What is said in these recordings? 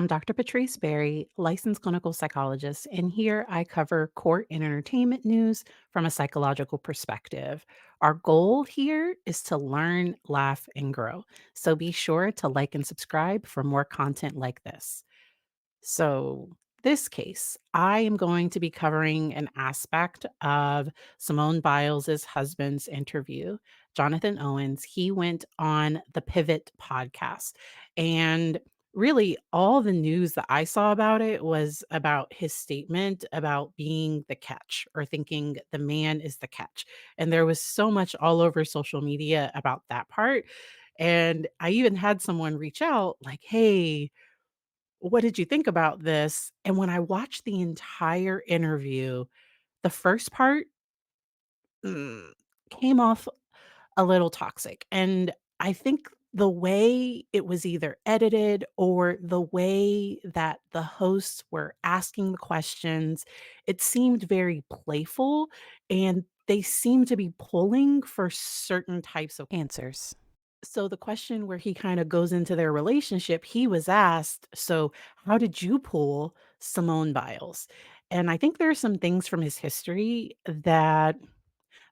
I'm Dr. Patrice Berry, licensed clinical psychologist, and here I cover court and entertainment news from a psychological perspective. Our goal here is to learn, laugh, and grow. So be sure to like and subscribe for more content like this. So, this case, I am going to be covering an aspect of Simone Biles's husband's interview, Jonathan Owens. He went on the Pivot podcast. And really, all the news that I saw about it was about his statement about being the catch or thinking the man is the catch. And there was so much all over social media about that part. And I even had someone reach out like, hey, what did you think about this? And when I watched the entire interview, the first part, mm, came off a little toxic. And I think the way it was either edited or the way that the hosts were asking the questions, it seemed very playful and they seemed to be pulling for certain types of answers. So the question where he kind of goes into their relationship, he was asked, "So how did you pull Simone Biles?" And I think there are some things from his history that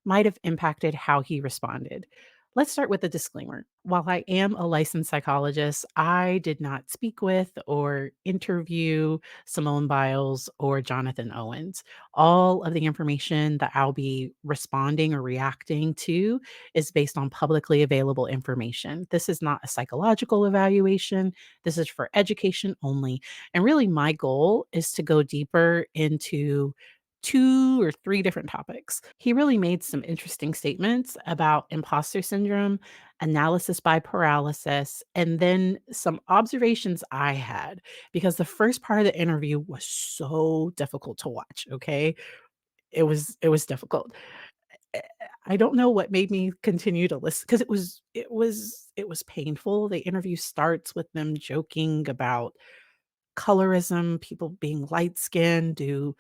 might have impacted how he responded. Let's start with a disclaimer. While I am a licensed psychologist, I did not speak with or interview Simone Biles or Jonathan Owens. All of the information that I'll be responding or reacting to is based on publicly available information. This is not a psychological evaluation. This is for education only. And really, my goal is to go deeper into 2 or 3 different topics. He really made some interesting statements about imposter syndrome, analysis by paralysis, and then some observations I had because the first part of the interview was so difficult to watch, okay? It was difficult. Eh, I don't know what made me continue to listen because it was painful. The interview starts with them joking about colorism, people being light skinned. Do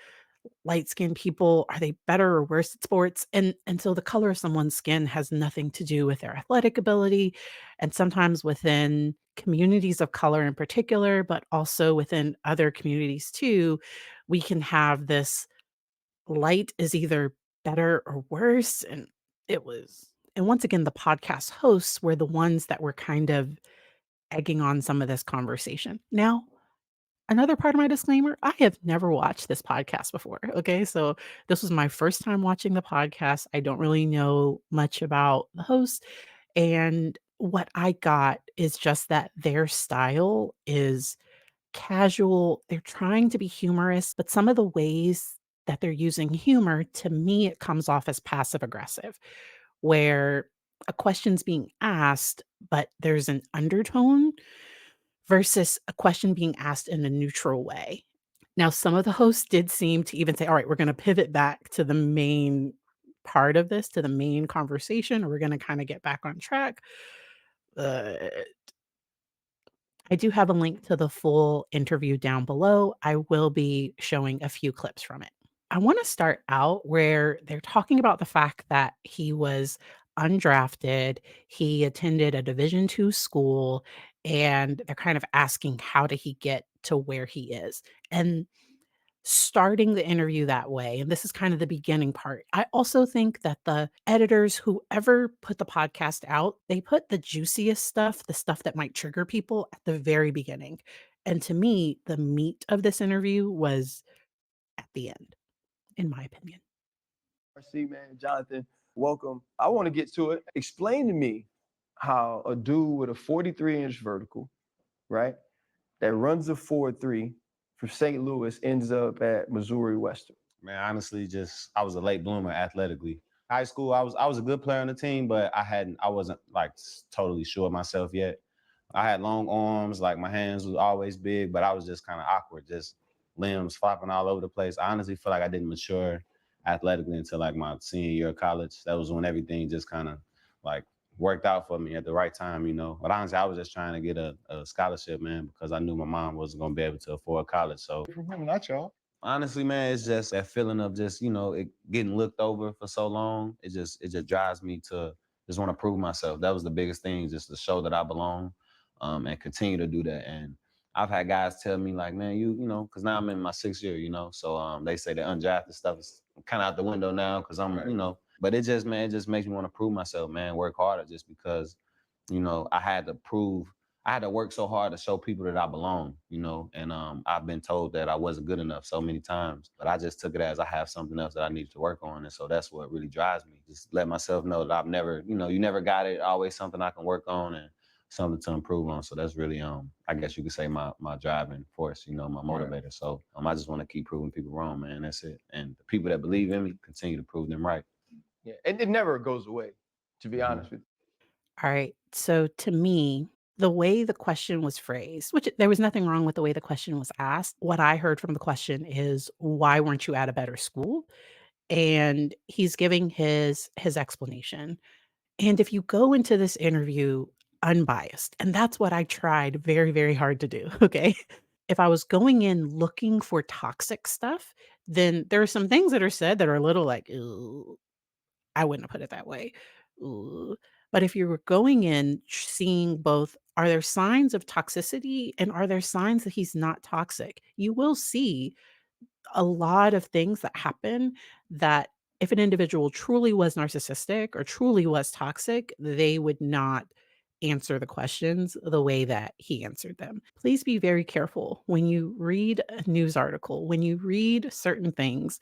light-skinned people, are they better or worse at sports? And so the color of someone's skin has nothing to do with their athletic ability, and sometimes within communities of color in particular, but also within other communities too, we can have this light is either better or worse, it was and once again, the podcast hosts were the ones that were kind of egging on some of this conversation. Now, another part of my disclaimer, I have never watched this podcast before, okay? So, this was my first time watching the podcast. I don't really know much about the host, and what I got is just that their style is casual. They're trying to be humorous, but some of the ways that they're using humor, to me, it comes off as passive aggressive, where a question's being asked, but there's an undertone versus a question being asked in a neutral way. Now, some of the hosts did seem to even say, "All right, we're gonna pivot back to the main part of this, to the main conversation, or we're gonna kinda get back on track." Uh, I do have a link to the full interview down below. I will be showing a few clips from it. I wanna start out where they're talking about the fact that he was undrafted, he attended a Division II school, and they're kind of asking how did he get to where he is, and starting the interview that way, and this is kind of the beginning part. I also think that the editors, whoever put the podcast out, they put the juiciest stuff, the stuff that might trigger people at the very beginning, and to me, the meat of this interview was at the end, in my opinion. RC, man, Jonathan, welcome. I want to get to it. Explain to me how a dude with a 43-inch vertical, right, that runs a 4.3 from St. Louis ends up at Missouri Western. Man, honestly, just I was a late bloomer athletically. High school, I was a good player on the team, but I wasn't like totally sure of myself yet. I had long arms, like my hands was always big, but I was just kind of awkward, just limbs flopping all over the place. I honestly feel like I didn't mature athletically until like my senior year of college. That was when everything just kind of like worked out for me at the right time, you know. But honestly, I was just trying to get a scholarship, man, because I knew my mom wasn't gonna be able to afford college. So From him, not y'all. honestly, man, it's just that feeling of just, it getting looked over for so long. It just drives me to just want to prove myself. That was the biggest thing, just to show that I belong, and continue to do that. And I've had guys tell me like, man, you know, because now I'm in my 6th year, you know. So they say the undrafted stuff is kind of out the window now because I'm, Right. you know, but it just, man, it just makes me want to prove myself, man, work harder just because, you know, I had to work so hard to show people that I belong, you know, and I've been told that I wasn't good enough so many times, but I just took it as I have something else that I needed to work on. And so that's what really drives me. Just let myself know that I've never, you know, you never got it, always something I can work on and something to improve on. So that's really, I guess you could say my driving force, you know, my Right. motivator. So I just want to keep proving people wrong, man. That's it. And the people that believe in me continue to prove them right. Yeah. And it never goes away, to be Mhm. honest with All right. So to me, the way the question was phrased, which there was nothing wrong with the way the question was asked. What I heard from the question is, why weren't you at a better school? And he's giving his explanation. And if you go into this interview unbiased, and that's what I tried very, very hard to do, okay? If I was going in looking for toxic stuff, then there are some things that are said that are a little like, "Ooh," I wouldn't have put it that way. Ooh. But if you were going in seeing both, are there signs of toxicity and are there signs that he's not toxic? You will see a lot of things that happen that if an individual truly was narcissistic or truly was toxic, they would not answer the questions the way that he answered them. Please be very careful when you read a news article, when you read certain things.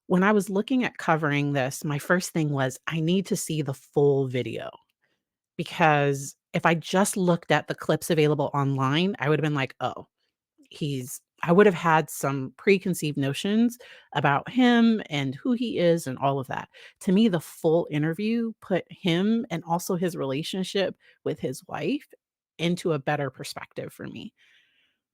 When I was looking at covering this, my first thing was I need to see the full video because if I just looked at the clips available online, I would have been like, "Oh, I would have had some preconceived notions about him and who he is and all of that. To me, the full interview put him and also his relationship with his wife into a better perspective for me.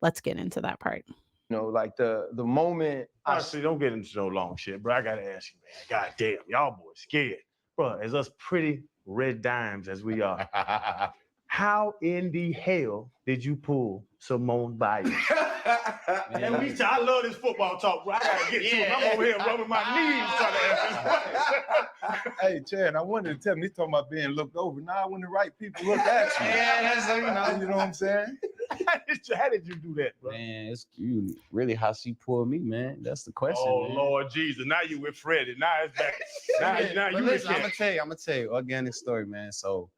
Let's get into that part. like the moment Honestly, don't get into no long shit, bro. I gotta ask you, man. God damn, y'all boys scared. Bro, as us pretty red dimes as we are, how in the hell did you pull Simone Bile? And I love this football talk, bro. I gotta get to it. I'm over here rubbing my knees trying to answer this. Hey, Chad, I wanted to tell him he's talking about being looked over. Now, when the right people look at you, Yeah, that's you know what I'm saying? How did you do that, bro? man, it's you really how she pulled me, man. That's the question. Oh man. Lord Jesus! Now you with Freddie. Now it's back. Now But you listen, with I'm gonna tell you, organic story, man. So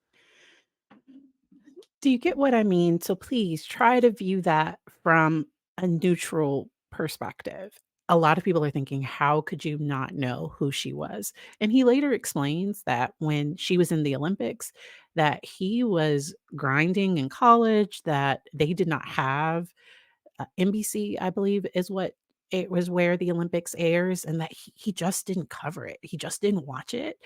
Do you get what I mean? So please try to view that from a neutral perspective. A lot of people are thinking, how could you not know who she was? And he later explains that when she was in the Olympics, that he was grinding in college, that they did not have NBC, I believe, is what it was where the Olympics airs, and that he just didn't cover it. He just didn't watch it.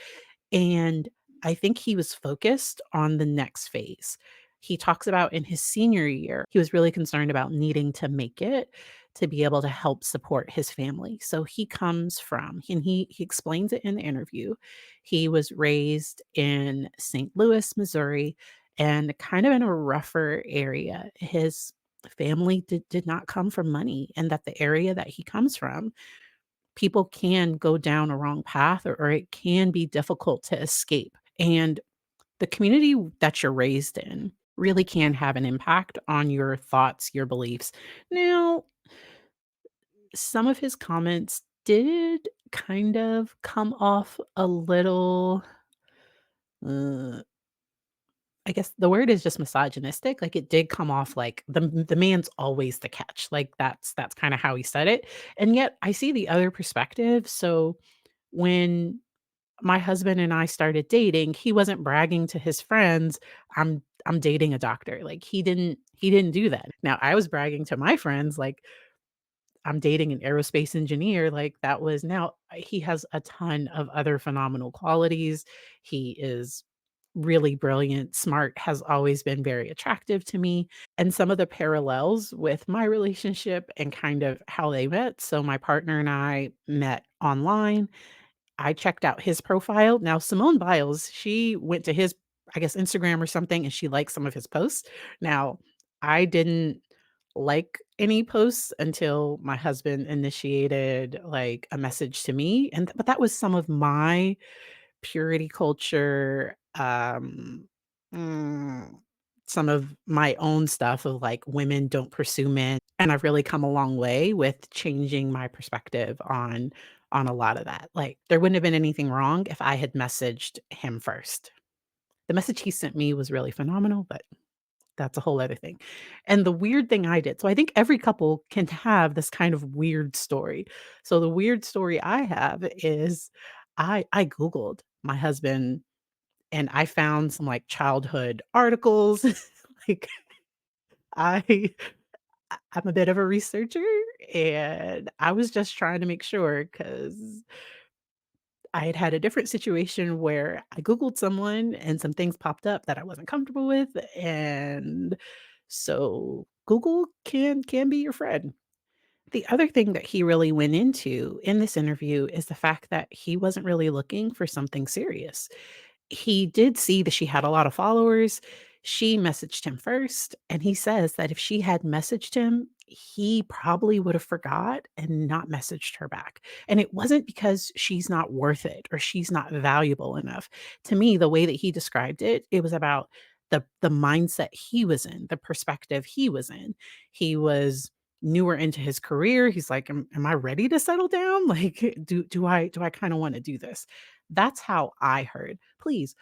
And I think he was focused on the next phase. He talks about in his senior year, he was really concerned about needing to make it to be able to help support his family. So he comes from, and he explains it in the interview. He was raised in St. Louis, Missouri, and kind of in a rougher area. His family did not come from money, and that the area that he comes from, people can go down a wrong path or it can be difficult to escape. And the community that you're raised in really can have an impact on your thoughts, your beliefs. Now, some of his comments did kind of come off a little, uh, I guess the word is just misogynistic. Like it did come off like the man's always the catch. Like that's kind of how he said it. And yet I see the other perspective. So when my husband and I started dating, he wasn't bragging to his friends, I'm dating a doctor." Like, he didn't do that. Now, I was bragging to my friends, like, I'm dating an aerospace engineer, like, that was now he has a ton of other phenomenal qualities. He is really brilliant, smart, has always been very attractive to me, and some of the parallels with my relationship and kind of how they met. So, my partner and I met online. I checked out his profile. Now Simone Biles, she went to his, I guess, Instagram or something, and she liked some of his posts. Now, I didn't like any posts until my husband initiated, like, a message to me, and but that was some of my purity culture, mm, some of my own stuff of like women don't pursue men. And I've really come a long way with changing my perspective on a lot of that. Like there wouldn't have been anything wrong if I had messaged him first. The message he sent me was really phenomenal, but that's a whole other thing. And the weird thing I did, so I think every couple can have this kind of weird story. So the weird story I have is I Googled my husband and I found some like childhood articles. like I I'm a bit of a researcher and I was just trying to make sure because I had had a different situation where I Googled someone and some things popped up that I wasn't comfortable with. And so Google can be your friend. The other thing that he really went into in this interview is the fact that he wasn't really looking for something serious. He did see that she had a lot of followers. She messaged him first, and he says that if she had messaged him, he probably would have forgot and not messaged her back. And it wasn't because she's not worth it or she's not valuable enough. To me, the way that he described it, it was about the mindset he was in, the perspective he was in. He was newer into his career. He's like, am I ready to settle down? Like, do I kind of want to do this? That's how I heard. Please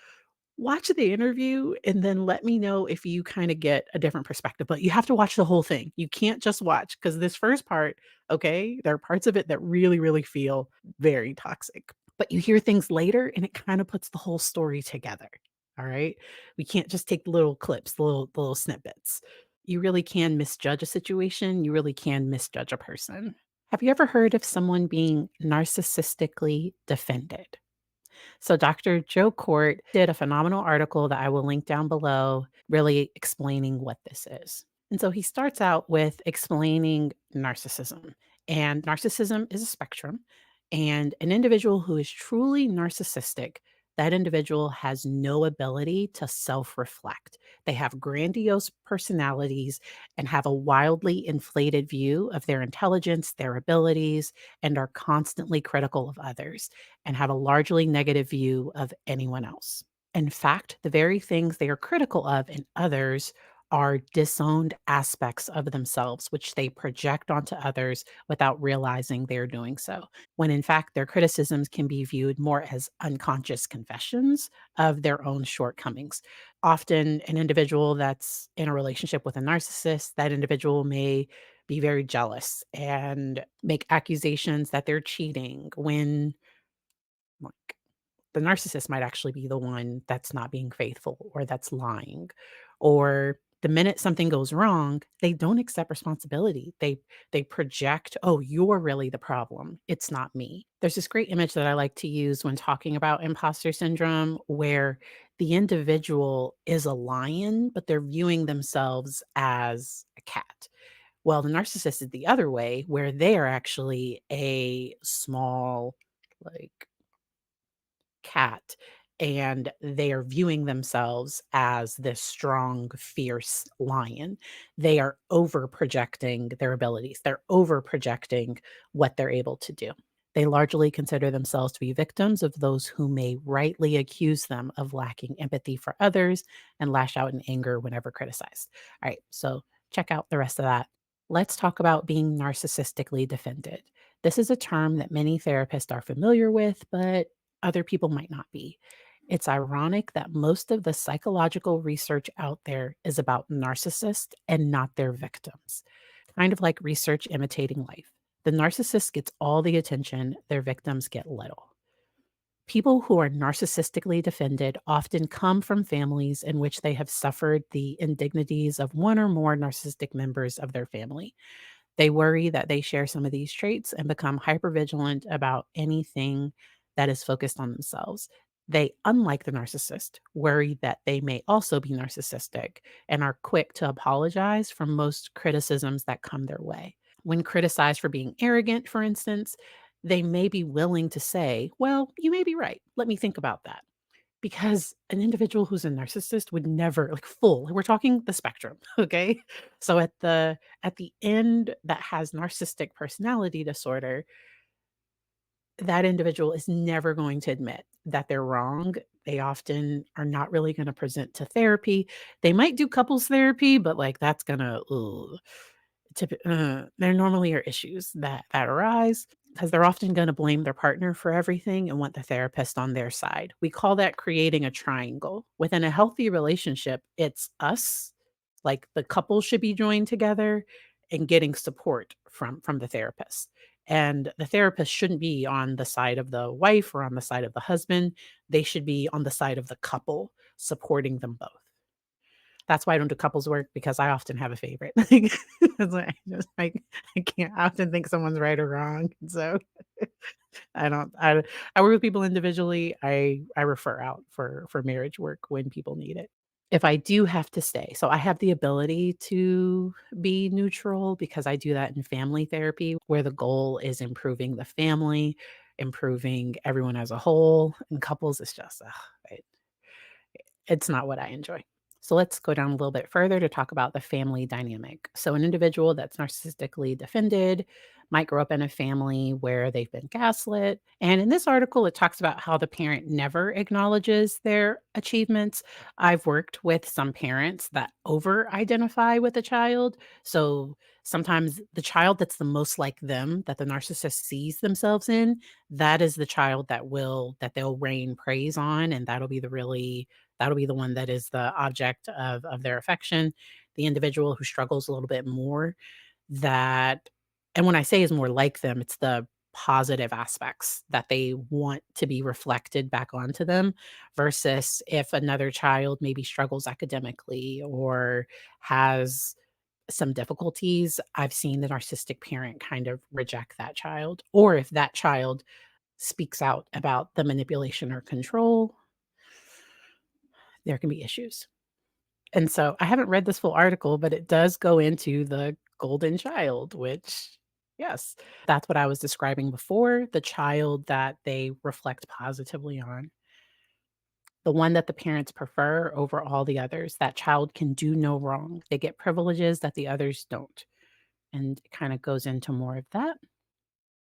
watch the interview and then let me know if you kind of get a different perspective. But you have to watch the whole thing. You can't just watch because this first part, okay, there are parts of it that really, really feel very toxic. But you hear things later and it kind of puts the whole story together. All right. We can't just take the little clips, the little snippets. You really can misjudge a situation. You really can misjudge a person. Have you ever heard of someone being narcissistically defended? So Dr. Joe Court did a phenomenal article that I will link down below, really explaining what this is. And so he starts out with explaining narcissism. And narcissism is a spectrum. And an individual who is truly narcissistic, that individual has no ability to self reflect. They have grandiose personalities and have a wildly inflated view of their intelligence, their abilities, and are constantly critical of others and have a largely negative view of anyone else. In fact, the very things they are critical of in others are disowned aspects of themselves, which they project onto others without realizing they're doing so. When in fact, their criticisms can be viewed more as unconscious confessions of their own shortcomings. Often, an individual that's in a relationship with a narcissist, that individual may be very jealous and make accusations that they're cheating when like, the narcissist might actually be the one that's not being faithful or that's lying. Or the minute something goes wrong, they don't accept responsibility. They project, "Oh, you're really the problem. It's not me." There's this great image that I like to use when talking about imposter syndrome where the individual is a lion, but they're viewing themselves as a cat. Well, the narcissist is the other way where they are actually a small like cat and they are viewing themselves as this strong, fierce lion. They are over projecting their abilities, they're over projecting what they're able to do. They largely consider themselves to be victims of those who may rightly accuse them of lacking empathy for others and lash out in anger whenever criticized. All right, so check out the rest of that. Let's talk about being narcissistically defended. This is a term that many therapists are familiar with, but other people might not be. It's ironic that most of the psychological research out there is about narcissists and not their victims, kind of like research imitating life. The narcissist gets all the attention, their victims get little. People who are narcissistically defended often come from families in which they have suffered the indignities of one or more narcissistic members of their family. They worry that they share some of these traits and become hypervigilant about anything that is focused on themselves. They, unlike the narcissist, worry that they may also be narcissistic and are quick to apologize for most criticisms that come their way. When criticized for being arrogant, for instance, they may be willing to say, "Well, you may be right. Let me think about that." Because an individual who's a narcissist would never like full we're talking the spectrum, okay? So at the end that has narcissistic personality disorder, that individual is never going to admit that they're wrong. They often are not really going to present to therapy. They might do couples therapy, but like that's gonna there normally are issues that arise because they're often going to blame their partner for everything and want the therapist on their side. We call that creating a triangle. Within a healthy relationship, it's us, like the couple should be joined together and getting support from the therapist. And the therapist shouldn't be on the side of the wife or on the side of the husband. They should be on the side of the couple, supporting them both. That's why I don't do couples work because I often have a favorite. Like, it's like, I just like I can't I often think someone's right or wrong. So I don't I work with people individually. I refer out for marriage work when people need it. If I do have to stay, so I have the ability to be neutral because I do that in family therapy where the goal is improving the family, improving everyone as a whole. And couples, it's just it's not what I enjoy. So let's go down a little bit further to talk about the family dynamic. So, an individual that's narcissistically defended might grow up in a family where they've been gaslit. And in this article, it talks about how the parent never acknowledges their achievements. I've worked with some parents that over identify with a child. So, sometimes the child that's the most like them, that the narcissist sees themselves in, that is the child that they'll rain praise on. And that'll be the one that is the object of their affection. The individual who struggles a little bit more that and when I say is more like them, it's the positive aspects that they want to be reflected back onto them versus if another child maybe struggles academically or has some difficulties, I've seen the narcissistic parent kind of reject that child. Or if that child speaks out about the manipulation or control, there can be issues. And so I haven't read this full article, but it does go into the golden child, which, yes, that's what I was describing before, the child that they reflect positively on, the one that the parents prefer over all the others. That child can do no wrong. They get privileges that the others don't. And it kind of goes into more of that.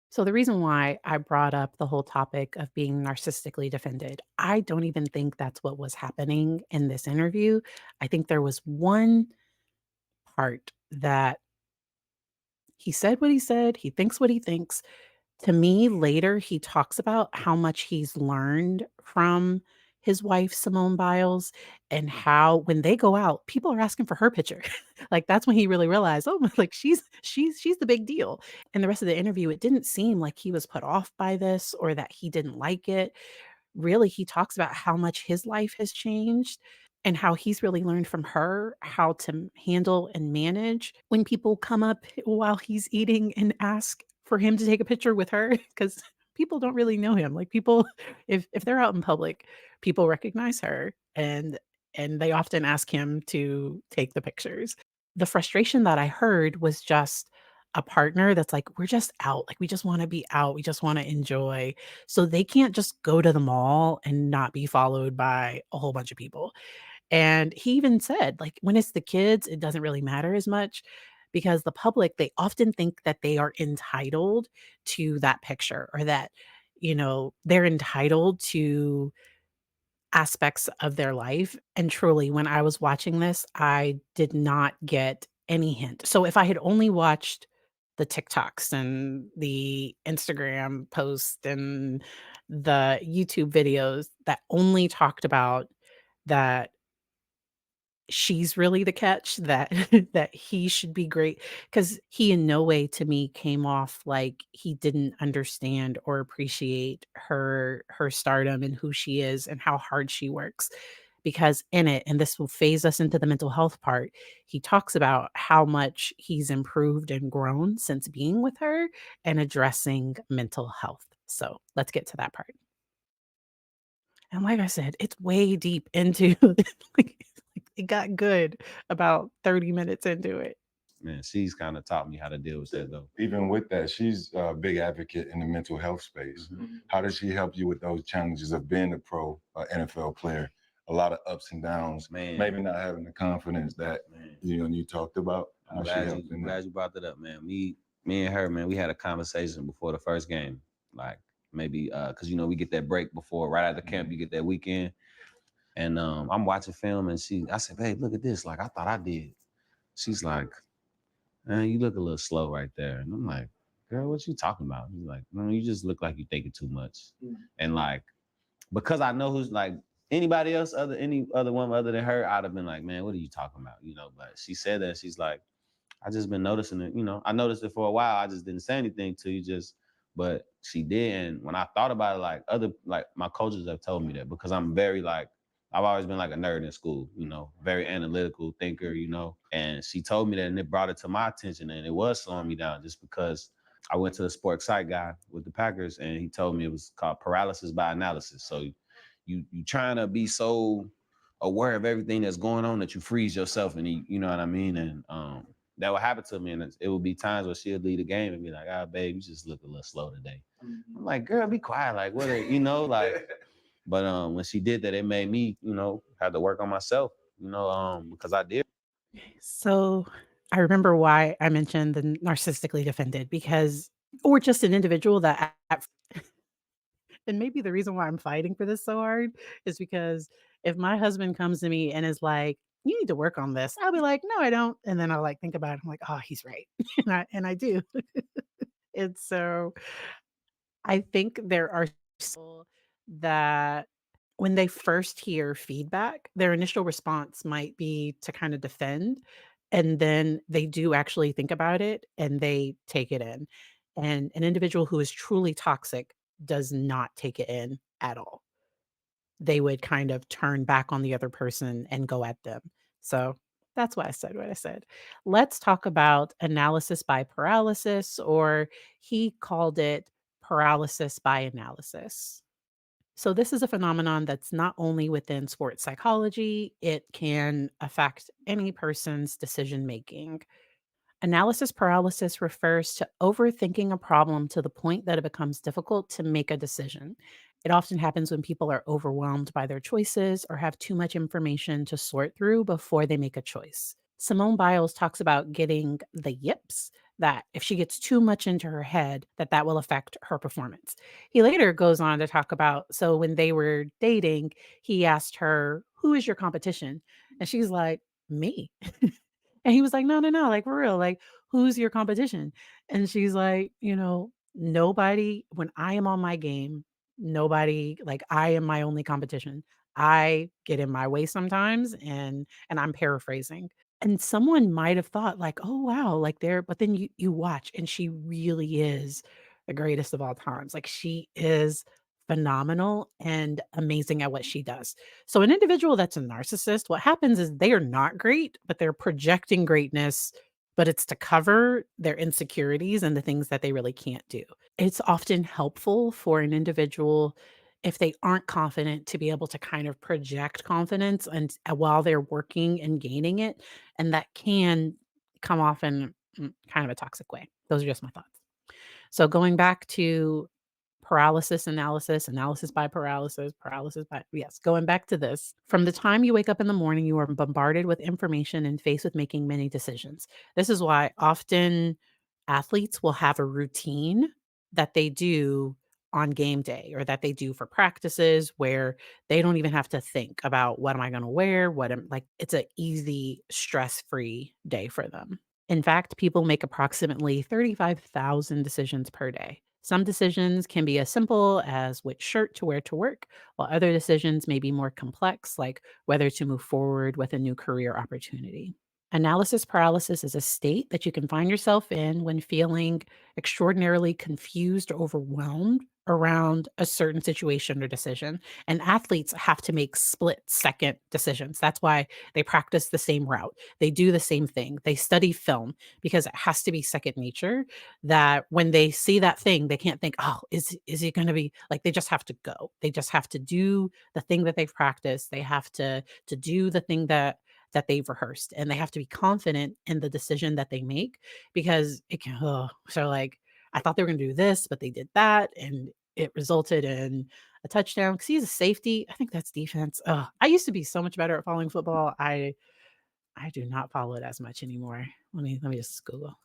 So, the reason why I brought up the whole topic of being narcissistically defended, I don't even think that's what was happening in this interview. I think there was one part that he said what he said, he thinks what he thinks. To me, later, he talks about how much he's learned from his wife, Simone Biles, and how when they go out, people are asking for her picture. Like, that's when he really realized, "Oh, like, she's the big deal." And the rest of the interview, it didn't seem like he was put off by this or that he didn't like it. Really, he talks about how much his life has changed and how he's really learned from her how to handle and manage when people come up while he's eating and ask for him to take a picture with her because people don't really know him. Like people, if they're out in public, people recognize her and they often ask him to take the pictures. The frustration that I heard was just a partner that's like, we're just out. Like we just want to be out. We just want to enjoy. So they can't just go to the mall and not be followed by a whole bunch of people. And he even said, like, when it's the kids, it doesn't really matter as much because the public, they often think that they are entitled to that picture or that, they're entitled to aspects of their life. And truly, when I was watching this, I did not get any hint. So if I had only watched the TikToks and the Instagram posts and the YouTube videos that only talked about that she's really the catch, that that he should be great because he in no way to me came off like he didn't understand or appreciate her stardom and who she is and how hard she works. Because in it, and this will phase us into the mental health part, he talks about how much he's improved and grown since being with her and addressing mental health. So let's get to that part. And like I said, it's way deep into like, it got good about 30 minutes into it. Man, she's kind of taught me how to deal with that though. Even with that, she's a big advocate in the mental health space. How does she help you with those challenges of being a pro NFL player? A lot of ups and downs, Man. maybe not having the confidence that you talked about. I'm glad you brought that up, man. Me and her, man, we had a conversation before the first game. Like maybe because we get that break before right after camp, you get that weekend. And I'm watching film and I said, babe, look at this. Like I thought I did. She's like, man, you look a little slow right there. And I'm like, girl, what you talking about? He's like, no, you just look like you're thinking too much. And like, because I know who's like anybody else, any other woman other than her, I'd have been like, man, what are you talking about? But she said that. She's like, I just been noticing it. I noticed it for a while. I just didn't say anything to you, but she did. And when I thought about it, like my coaches have told me that because I'm very like, I've always been like a nerd in school, very analytical thinker, and she told me that and it brought it to my attention and it was slowing me down just because I went to the sports psych guy with the Packers and he told me it was called paralysis by analysis. So you trying to be so aware of everything that's going on that you freeze yourself and you know what I mean? And that would happen to me, and it would be times where she'll lead the game and be like, "Ah, babe, you just look a little slow today." I'm like, "Girl, be quiet." Like, what? Like. But when she did that, it made me, have to work on myself, because I did. So I remember why I mentioned the narcissistically defended because, or just an individual that, and maybe the reason why I'm fighting for this so hard is because if my husband comes to me and is like, you need to work on this, I'll be like, no, I don't. And then I'll like think about it. I'm like, oh, he's right. And I do. And so I think there are people that when they first hear feedback, their initial response might be to kind of defend, and then they do actually think about it and they take it in. And an individual who is truly toxic does not take it in at all. They would kind of turn back on the other person and go at them. So that's why I said what I said. Let's talk about analysis by paralysis, or he called it paralysis by analysis. So, this is a phenomenon that's not only within sports psychology, it can affect any person's decision making. Analysis paralysis refers to overthinking a problem to the point that it becomes difficult to make a decision. It often happens when people are overwhelmed by their choices or have too much information to sort through before they make a choice. Simone Biles talks about getting the yips, that if she gets too much into her head, that will affect her performance. He later goes on to talk about, so when they were dating, he asked her, "Who is your competition?" And she's like, "Me." And he was like, "No, no, no, like, for real, like, who's your competition?" And she's like, "Nobody. When I am on my game, nobody, like, I am my only competition. I get in my way sometimes," and I'm paraphrasing. And someone might have thought like, "Oh, wow," like, there, but then you watch, and she really is the greatest of all times. Like, she is phenomenal and amazing at what she does. So an individual that's a narcissist, what happens is they are not great, but they're projecting greatness, but it's to cover their insecurities and the things that they really can't do. It's often helpful for an individual if they aren't confident to be able to kind of project confidence and while they're working and gaining it, and that can come off in kind of a toxic way. Those are just my thoughts. So going back to paralysis analysis, analysis by paralysis, paralysis by, yes, going back to this. From the time you wake up in the morning, you are bombarded with information and faced with making many decisions. This is why often athletes will have a routine that they do on game day or that they do for practices where they don't even have to think about what am I going to wear, what am like it's an easy stress-free day for them. In fact, people make approximately 35,000 decisions per day. Some decisions can be as simple as which shirt to wear to work, while other decisions may be more complex, like whether to move forward with a new career opportunity. Analysis paralysis is a state that you can find yourself in when feeling extraordinarily confused or overwhelmed around a certain situation or decision. And athletes have to make split second decisions. That's why they practice the same route. They do the same thing. They study film because it has to be second nature, that when they see that thing, they can't think, "Oh, is it gonna be," like, they just have to go. They just have to do the thing that they've practiced. They have to do the thing that they've rehearsed, and they have to be confident in the decision that they make because it can, so, like, I thought they were gonna do this, but they did that, and it resulted in a touchdown. Because he's a safety. I think that's defense. Ugh, I used to be so much better at following football. I do not follow it as much anymore. Let me just Google,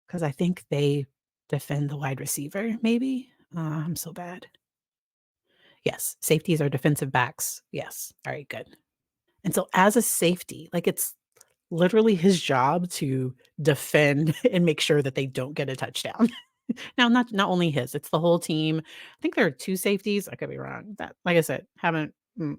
because I think they defend the wide receiver, maybe? I'm so bad. Yes, safeties are defensive backs. Yes. All right, good. And so as a safety, like it's literally his job to defend and make sure that they don't get a touchdown. Now, not only his, it's the whole team. I think there are 2 safeties. I could be wrong. That, like I said, mm,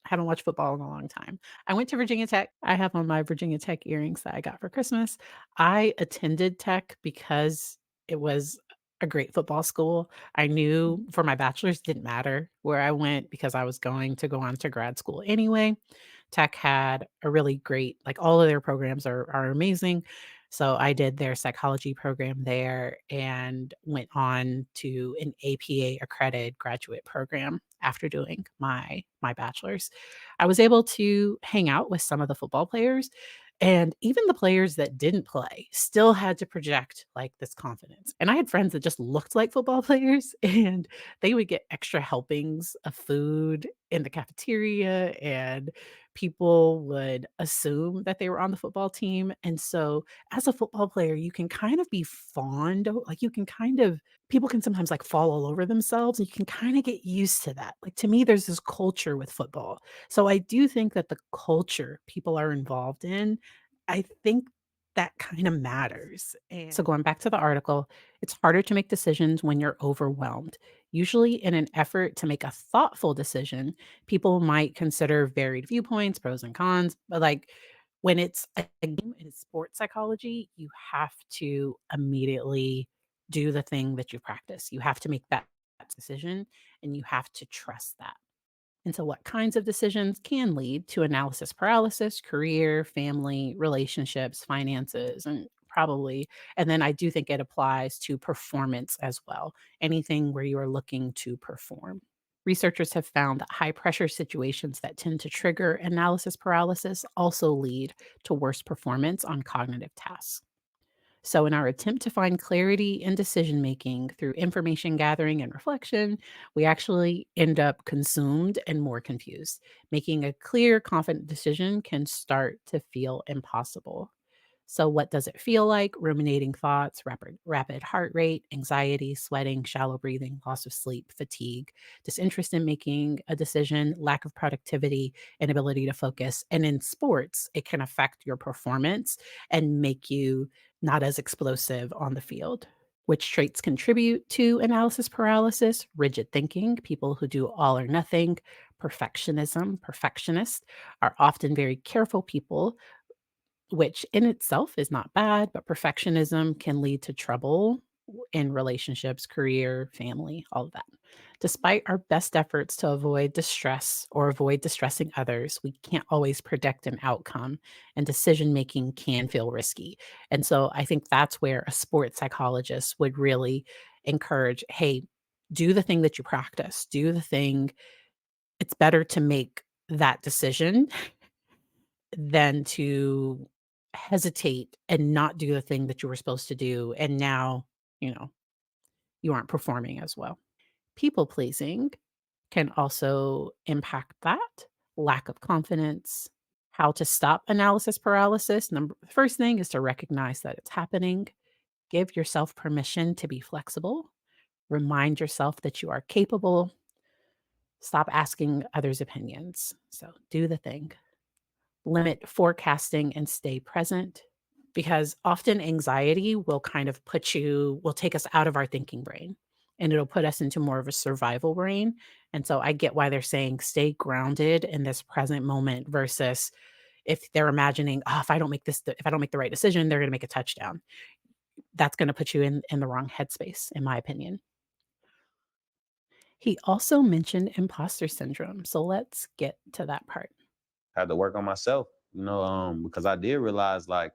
haven't watched football in a long time. I went to Virginia Tech. I have on my Virginia Tech earrings that I got for Christmas. I attended Tech because it was a great football school. I knew for my bachelor's didn't matter where I went because I was going to go on to grad school anyway. Tech had a really great, like all of their programs are amazing. So I did their psychology program there and went on to an APA accredited graduate program after doing my bachelor's. I was able to hang out with some of the football players, and even the players that didn't play still had to project like this confidence. And I had friends that just looked like football players and they would get extra helpings of food in the cafeteria, and people would assume that they were on the football team. And so as a football player, you can kind of be fond of, like, you can kind of, people can sometimes like fall all over themselves, and you can kind of get used to that. Like to me, there's this culture with football. So I do think that the culture people are involved in, I think that kind of matters. And so going back to the article, it's harder to make decisions when you're overwhelmed. Usually, in an effort to make a thoughtful decision, people might consider varied viewpoints, pros and cons, but like when it's a game in sports psychology, you have to immediately do the thing that you practice. You have to make that decision and you have to trust that. And so, what kinds of decisions can lead to analysis paralysis, career, family, relationships, finances, and probably, and then I do think it applies to performance as well. Anything where you are looking to perform. Researchers have found that high pressure situations that tend to trigger analysis paralysis also lead to worse performance on cognitive tasks. So, in our attempt to find clarity in decision making through information gathering and reflection, we actually end up consumed and more confused. Making a clear, confident decision can start to feel impossible. So, what does it feel like? Ruminating thoughts, rapid heart rate, anxiety, sweating, shallow breathing, loss of sleep, fatigue, disinterest in making a decision, lack of productivity, inability to focus. And in sports, it can affect your performance and make you not as explosive on the field. Which traits contribute to analysis paralysis? Rigid thinking, people who do all or nothing, perfectionism, perfectionists are often very careful people, which in itself is not bad, but perfectionism can lead to trouble in relationships, career, family, all of that. Despite our best efforts to avoid distress or avoid distressing others, we can't always predict an outcome, and decision making can feel risky. And so I think that's where a sports psychologist would really encourage, hey, do the thing that you practice, do the thing. It's better to make that decision than to hesitate and not do the thing that you were supposed to do, and now, you know, you aren't performing as well. People pleasing can also impact that, lack of confidence. How to stop analysis paralysis? The first thing is to recognize that it's happening. Give yourself permission to be flexible. Remind yourself that you are capable. Stop asking others' opinions. So do the thing. Limit forecasting and stay present, because often anxiety will kind of will take us out of our thinking brain, and it'll put us into more of a survival brain. And so I get why they're saying stay grounded in this present moment versus if they're imagining, oh, if I don't make the right decision, they're going to make a touchdown. That's going to put you in the wrong headspace, in my opinion. He also mentioned imposter syndrome. So let's get to that part. Had to work on myself, because I did realize like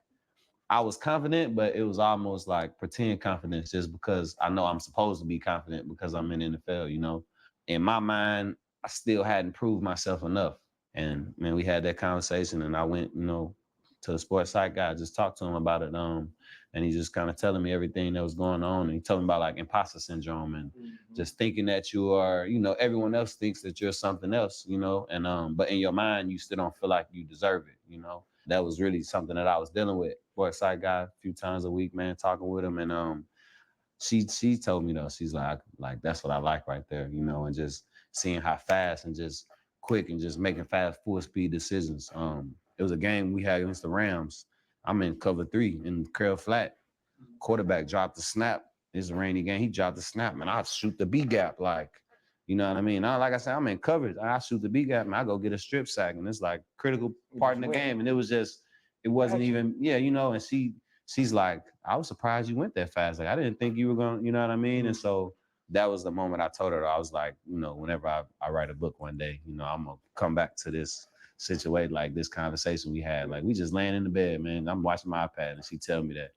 I was confident, but it was almost like pretend confidence just because I know I'm supposed to be confident because I'm in the NFL. In my mind, I still hadn't proved myself enough. And man, we had that conversation and I went, to the sports psych guy, just talked to him about it. And he just kind of telling me everything that was going on. And he told me about like imposter syndrome and just thinking that you are, everyone else thinks that you're something else, and but in your mind, you still don't feel like you deserve it. That was really something that I was dealing with. Sports psych guy a few times a week, man, talking with him. And she told me though, she's like that's what I like right there, you know, and just seeing how fast and just quick and just making fast full speed decisions. It was a game we had against the Rams. I'm in cover 3 in curl flat. Quarterback dropped the snap. It's a rainy game. He dropped the snap, man. I shoot the B gap, like, you know what I mean? Like I said, I'm in coverage. I shoot the B gap, and I go get a strip sack, and it's like critical part in the game. And it wasn't even, yeah, you know. And she's like, I was surprised you went that fast. Like I didn't think you were going, you know what I mean? And so that was the moment I told her. I was like, you know, whenever I write a book one day, you know, I'm gonna come back to this situation, like this conversation we had. Like we just laying in the bed, man. I'm watching my iPad, and she tell me that.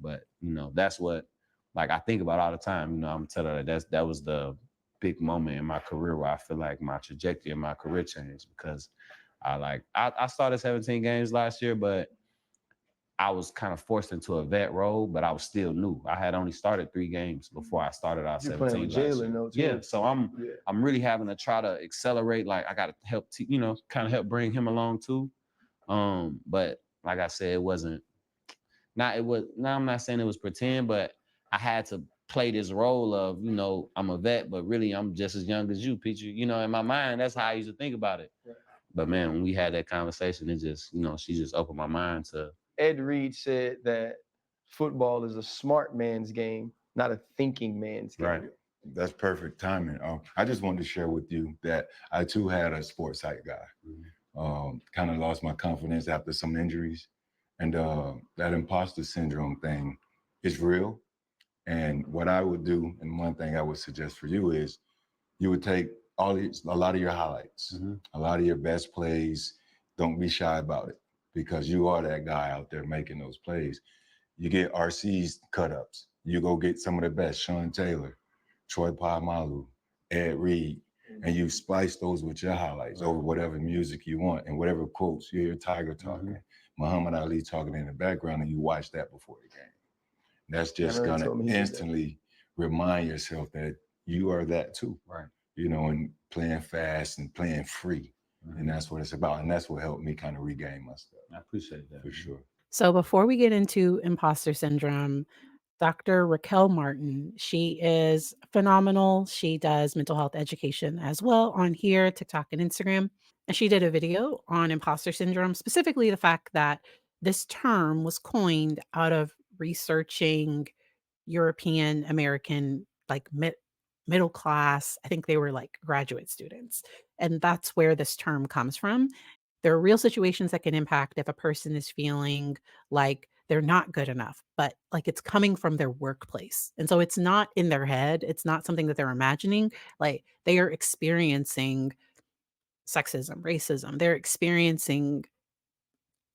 But you know, that's what like I think about all the time. You know, I'm telling her that was the big moment in my career where I feel like my trajectory in my career changed because I started 17 games last year, but I was kind of forced into a vet role, but I was still new. I had only started 3 games before I started out You're playing 17 with last Jalen year. though, too. Yeah, so I'm really having to try to accelerate. Like I got to help, you know, kind of help bring him along too. But like I said, it wasn't. Not it was. Now I'm not saying it was pretend, but I had to play this role of, you know, I'm a vet, but really I'm just as young as you, Peter. You know, in my mind, that's how I used to think about it. Right. But man, when we had that conversation, it just, you know, she just opened my mind to. Ed Reed said that football is a smart man's game, not a thinking man's game. Right. That's perfect timing. I just wanted to share with you that I too had a sports psych guy. Kind of lost my confidence after some injuries, and that imposter syndrome thing is real. And what I would do, and one thing I would suggest for you is, you would take a lot of your highlights, a lot of your best plays. Don't be shy about it because you are that guy out there making those plays. You get RC's cut ups. You go get some of the best, Sean Taylor, Troy Polamalu, Ed Reed, and you splice those with your highlights over whatever music you want and whatever quotes you hear Tiger talking, Muhammad Ali talking in the background, and you watch that before the game. That's just gonna instantly remind yourself that you are that too. Right. You know, and playing fast and playing free. And that's what it's about. And that's what helped me kind of regain my stuff. I appreciate that. For sure. So before we get into imposter syndrome, Dr. Raquel Martin, she is phenomenal. She does mental health education as well on here, TikTok and Instagram. And she did a video on imposter syndrome, specifically the fact that this term was coined out of researching European American, like middle class. I think they were like graduate students. And that's where this term comes from. There are real situations that can impact if a person is feeling like they're not good enough, but like it's coming from their workplace. And so it's not in their head, it's not something that they're imagining. Like they are experiencing sexism, racism, they're experiencing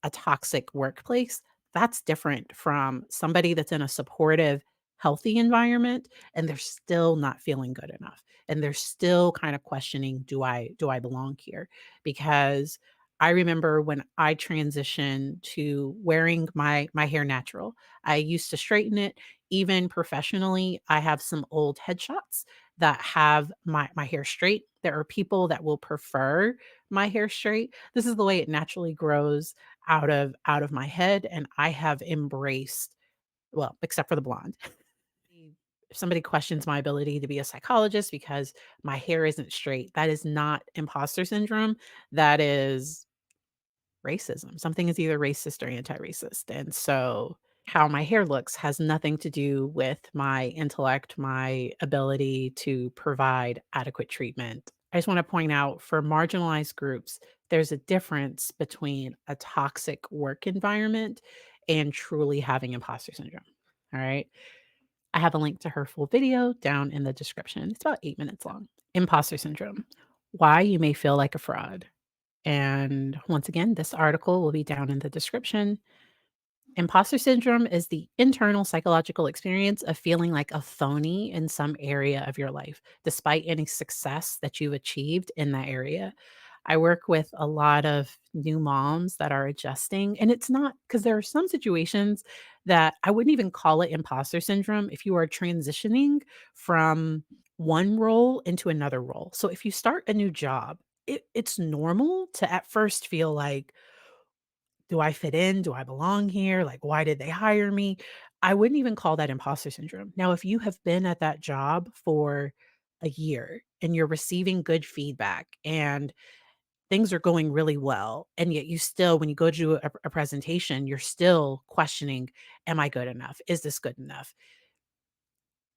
a toxic workplace. That's different from somebody that's in a supportive, healthy environment and they're still not feeling good enough. And they're still kind of questioning, do I belong here? Because I remember when I transitioned to wearing my hair natural. I used to straighten it. Even professionally, I have some old headshots that have my hair straight. There are people that will prefer my hair straight. This is the way it naturally grows out of my head, and I have embraced, well, except for the blonde. If somebody questions my ability to be a psychologist because my hair isn't straight, that is not imposter syndrome. That is racism. Something is either racist or anti-racist. And so how my hair looks has nothing to do with my intellect, my ability to provide adequate treatment. I just want to point out for marginalized groups, there's a difference between a toxic work environment and truly having imposter syndrome. All right. I have a link to her full video down in the description. It's about 8 minutes long. Imposter syndrome, why you may feel like a fraud. And once again, this article will be down in the description. Imposter syndrome is the internal psychological experience of feeling like a phony in some area of your life, despite any success that you've achieved in that area. I work with a lot of new moms that are adjusting, and it's not because there are some situations that I wouldn't even call it imposter syndrome if you are transitioning from one role into another role. So if you start a new job, it's normal to at first feel like, do I fit in? Do I belong here? Like, why did they hire me? I wouldn't even call that imposter syndrome. Now, if you have been at that job for a year and you're receiving good feedback and things are going really well, and yet you still, when you go to do a presentation, you're still questioning, am I good enough? Is this good enough?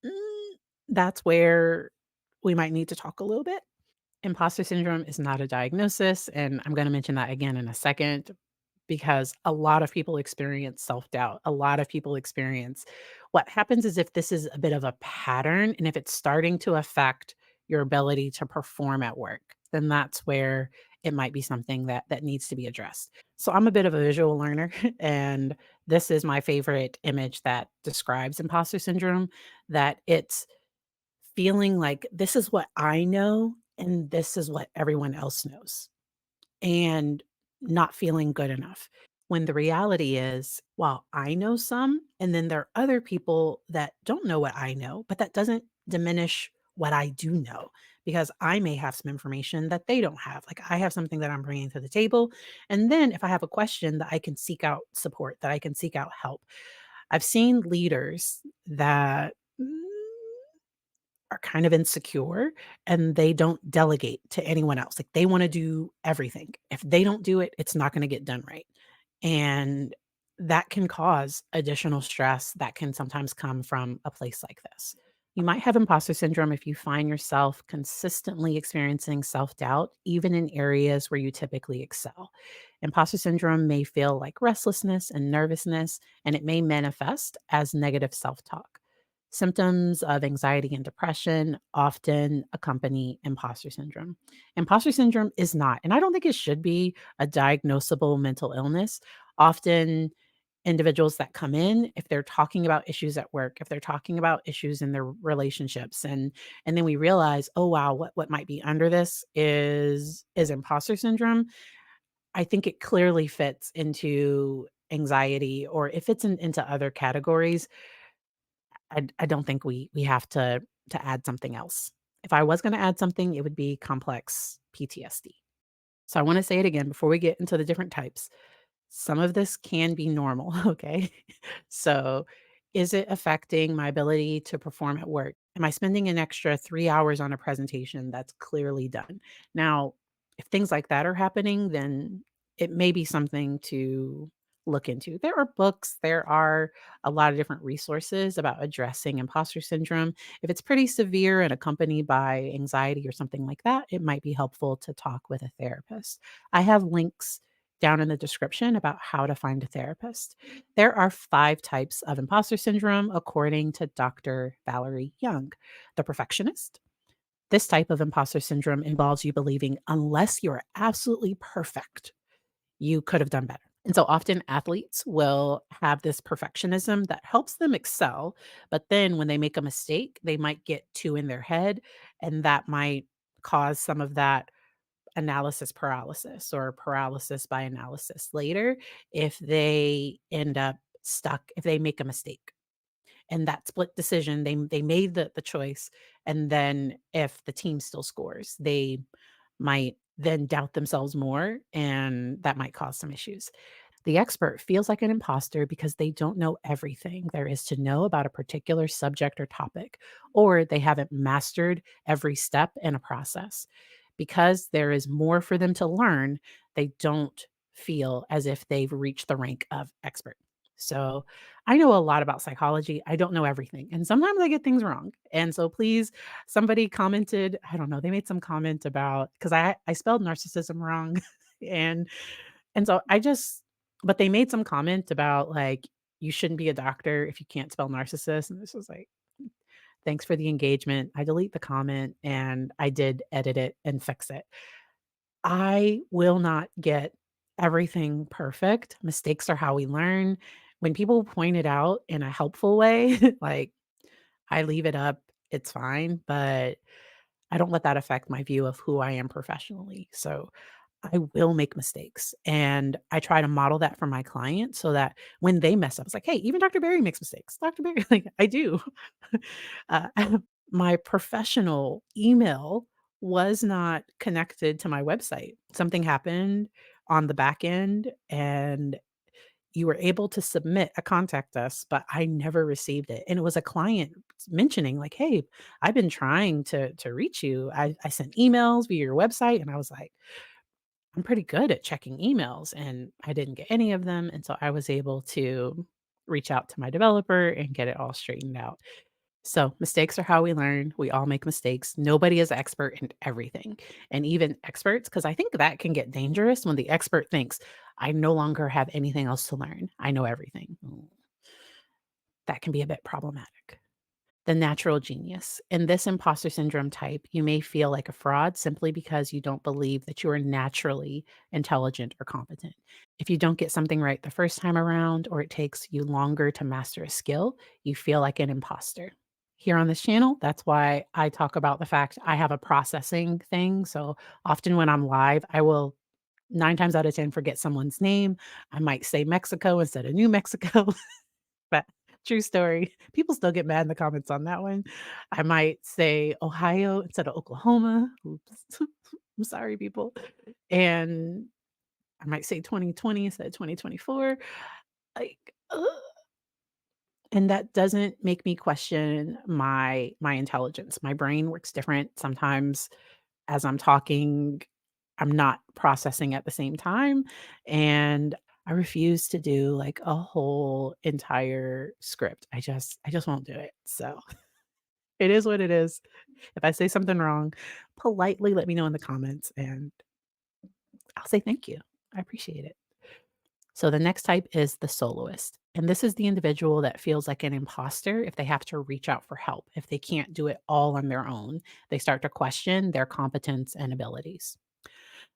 Mm, that's where we might need to talk a little bit. Imposter syndrome is not a diagnosis, and I'm going to mention that again in a second because a lot of people experience self doubt. A lot of people experience what happens is if this is a bit of a pattern and if it's starting to affect your ability to perform at work, then that's where it might be something that needs to be addressed. So I'm a bit of a visual learner and this is my favorite image that describes imposter syndrome, that it's feeling like this is what I know and this is what everyone else knows, and not feeling good enough. When the reality is, well, I know some, and then there are other people that don't know what I know, but that doesn't diminish what I do know because I may have some information that they don't have. Like I have something that I'm bringing to the table. And then if I have a question, that I can seek out support, that I can seek out help. I've seen leaders that are kind of insecure and they don't delegate to anyone else. Like they want to do everything. If they don't do it, it's not going to get done right. And that can cause additional stress that can sometimes come from a place like this. You might have imposter syndrome if you find yourself consistently experiencing self doubt, even in areas where you typically excel. Imposter syndrome may feel like restlessness and nervousness, and it may manifest as negative self talk. Symptoms of anxiety and depression often accompany imposter syndrome. Imposter syndrome is not, and I don't think it should be, a diagnosable mental illness. Often, individuals that come in, if they're talking about issues at work, if they're talking about issues in their relationships, and then we realize, oh wow, what might be under this is imposter syndrome. I think it clearly fits into anxiety, or if it's into other categories, I don't think we have to add something else. If I was gonna add something, it would be complex PTSD. So I wanna say it again before we get into the different types. Some of this can be normal, okay? So, is it affecting my ability to perform at work? Am I spending an extra 3 hours on a presentation that's clearly done? Now, if things like that are happening, then it may be something to look into. There are books, there are a lot of different resources about addressing imposter syndrome. If it's pretty severe and accompanied by anxiety or something like that, it might be helpful to talk with a therapist. I have links down in the description about how to find a therapist. There are 5 types of imposter syndrome, according to Dr. Valerie Young. The perfectionist. This type of imposter syndrome involves you believing unless you're absolutely perfect, you could have done better. And so often athletes will have this perfectionism that helps them excel, but then when they make a mistake, they might get too in their head, and that might cause some of that analysis paralysis or paralysis by analysis later if they end up stuck, if they make a mistake. And that split decision, they made the choice, and then if the team still scores, they might then doubt themselves more, and that might cause some issues. The expert feels like an imposter because they don't know everything there is to know about a particular subject or topic, or they haven't mastered every step in a process. Because there is more for them to learn, they don't feel as if they've reached the rank of expert. So, I know a lot about psychology. I don't know everything. And sometimes I get things wrong. And so please, somebody commented, I don't know, they made some comment about, because I spelled narcissism wrong. and and so I just, but they made some comment about like, you shouldn't be a doctor if you can't spell narcissist. And this was like, thanks for the engagement. I delete the comment and I did edit it and fix it. I will not get everything perfect. Mistakes are how we learn. When people point it out in a helpful way, like I leave it up, it's fine, but I don't let that affect my view of who I am professionally. So I will make mistakes, and I try to model that for my clients so that when they mess up, it's like, "Hey, even Dr. Barry makes mistakes. Dr. Barry," like, I do. Uh, my professional email was not connected to my website. Something happened on the back end, and you were able to submit a contact us, but I never received it." And it was a client mentioning like, "Hey, I've been trying to reach you. I sent emails via your website." And I was like, "I'm pretty good at checking emails," and I didn't get any of them. And so I was able to reach out to my developer and get it all straightened out. So, mistakes are how we learn. We all make mistakes. Nobody is expert in everything. And even experts, because I think that can get dangerous when the expert thinks, "I no longer have anything else to learn. I know everything." That can be a bit problematic. The natural genius. In this imposter syndrome type, you may feel like a fraud simply because you don't believe that you are naturally intelligent or competent. If you don't get something right the first time around, or it takes you longer to master a skill, you feel like an imposter. Here on this channel, that's why I talk about the fact I have a processing thing. So often when I'm live, I will 9 times out of 10 forget someone's name. I might say Mexico instead of New Mexico. But true story. People still get mad in the comments on that one. I might say Ohio instead of Oklahoma. Oops. I'm sorry, people. And I might say 2020 instead of 2024. Like, ugh. And that doesn't make me question my intelligence. My brain works different. Sometimes as I'm talking, I'm not processing at the same time, and I refuse to do, like, a whole entire script. I just won't do it, so it is what it is. If I say something wrong, politely let me know in the comments, and I'll say thank you. I appreciate it. So the next type is the soloist, and this is the individual that feels like an imposter if they have to reach out for help. If they can't do it all on their own, they start to question their competence and abilities.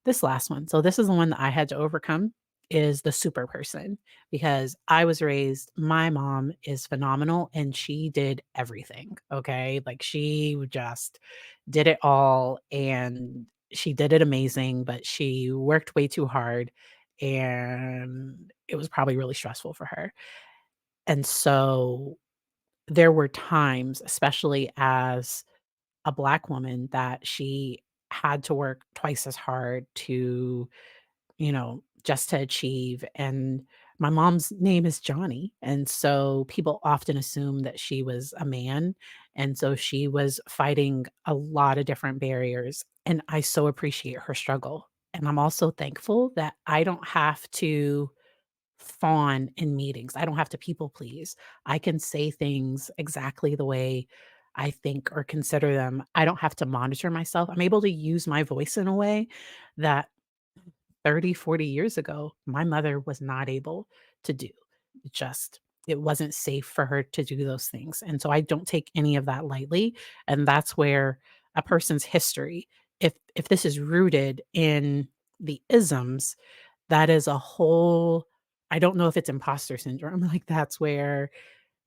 This last one, so this is the one that I had to overcome, is the super person, because I was raised my mom is phenomenal and she did everything, okay? Like, she just did it all, and she did it amazing, but she worked way too hard, and it was probably really stressful for her. And so there were times, especially as a Black woman, that she had to work twice as hard to, just to achieve. And my mom's name is Johnny. And so people often assume that she was a man. And so she was fighting a lot of different barriers. And I so appreciate her struggle. And I'm also thankful that I don't have to fawn in meetings. I don't have to people please. I can say things exactly the way I think or consider them. I don't have to monitor myself. I'm able to use my voice in a way that 30, 40 years ago, my mother was not able to do. It just it wasn't safe for her to do those things. And so I don't take any of that lightly. And that's where a person's history, if this is rooted in the isms, that is a whole I don't know if it's imposter syndrome, like, that's where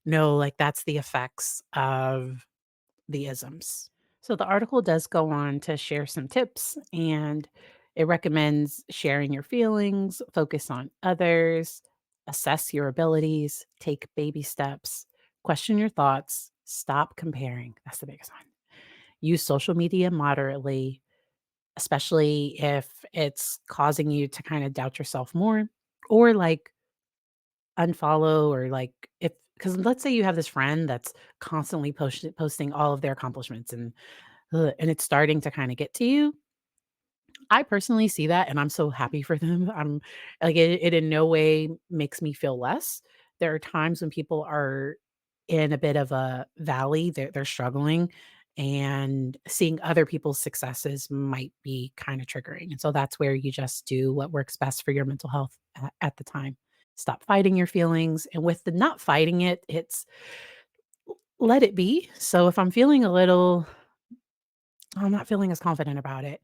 no, like, that's the effects of the isms. So the article does go on to share some tips, and it recommends sharing your feelings, focus on others, assess your abilities, take baby steps, question your thoughts, stop comparing. That's the biggest one. Use social media moderately, especially if it's causing you to kind of doubt yourself more, or like unfollow, or like, if because let's say you have this friend that's constantly posting all of their accomplishments, and it's starting to kind of get to you. I personally see that, and I'm so happy for them. I'm like, it in no way makes me feel less. There are times when people are in a bit of a valley, they're struggling, and seeing other people's successes might be kind of triggering. And so that's where you just do what works best for your mental health at the time. Stop fighting your feelings. And with the not fighting it, it's let it be. So if I'm feeling a little, I'm not feeling as confident about it,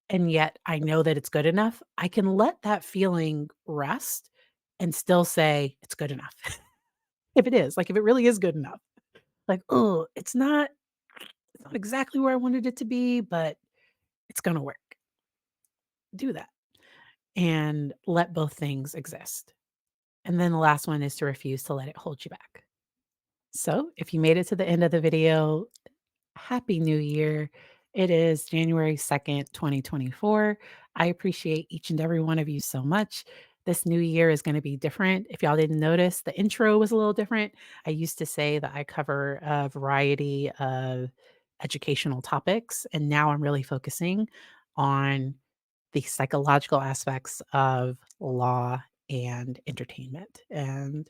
and yet I know that it's good enough, I can let that feeling rest and still say it's good enough. If it is, like, if it really is good enough. Like, "Oh, it's not exactly where I wanted it to be, but it's gonna work." Do that and let both things exist. And then the last one is to refuse to let it hold you back. So, if you made it to the end of the video, happy New Year. It is January 2nd, 2024. I appreciate each and every one of you so much. This new year is gonna be different. If y'all didn't notice, the intro was a little different. I used to say that I cover a variety of educational topics, and now I'm really focusing on the psychological aspects of law and entertainment. And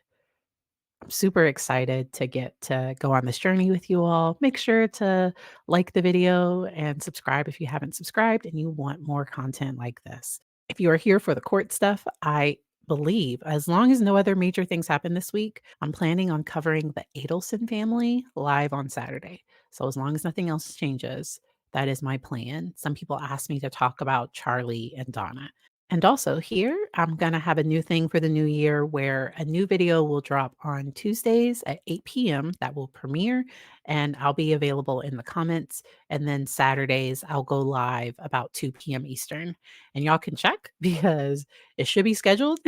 I'm super excited to get to go on this journey with you all. Make sure to like the video and subscribe if you haven't subscribed and you want more content like this. If you are here for the court stuff, I believe as long as no other major things happen this week, I'm planning on covering the Adelson family live on Saturday. So as long as nothing else changes, that is my plan. Some people ask me to talk about Charlie and Donna. And also here, I'm gonna have a new thing for the new year where a new video will drop on Tuesdays at 8 p.m. that will premiere, and I'll be available in the comments. And then Saturdays, I'll go live about 2 p.m. Eastern. And y'all can check because it should be scheduled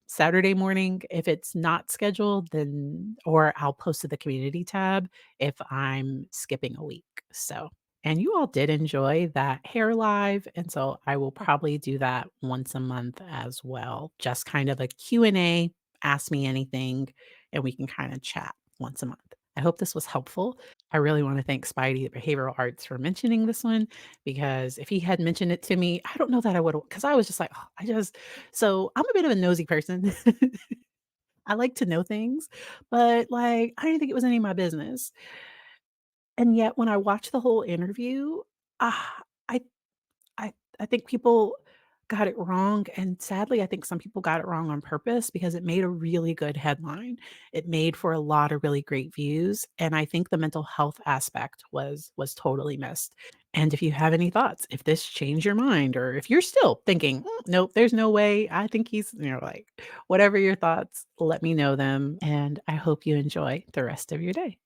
Saturday morning. If it's not scheduled, then or I'll post to the community tab if I'm skipping a week. So, and you all did enjoy that hair live, and so I will probably do that once a month as well. Just kind of a Q&A, ask me anything, and we can kind of chat once a month. I hope this was helpful. I really want to thank Spidey at Behavioral Arts for mentioning this one because if he had mentioned it to me, I don't know that I would have, because I was just like, oh, so I'm a bit of a nosy person. I like to know things, but like I didn't think it was any of my business. And yet when I watched the whole interview, ah, I I I think people got it wrong, and sadly, I think some people got it wrong on purpose because it made a really good headline. It made for a lot of really great views, and I think the mental health aspect was totally missed. And if you have any thoughts, if this changed your mind, or if you're still thinking, nope, there's no way, I think he's, like, whatever your thoughts, let me know them, and I hope you enjoy the rest of your day.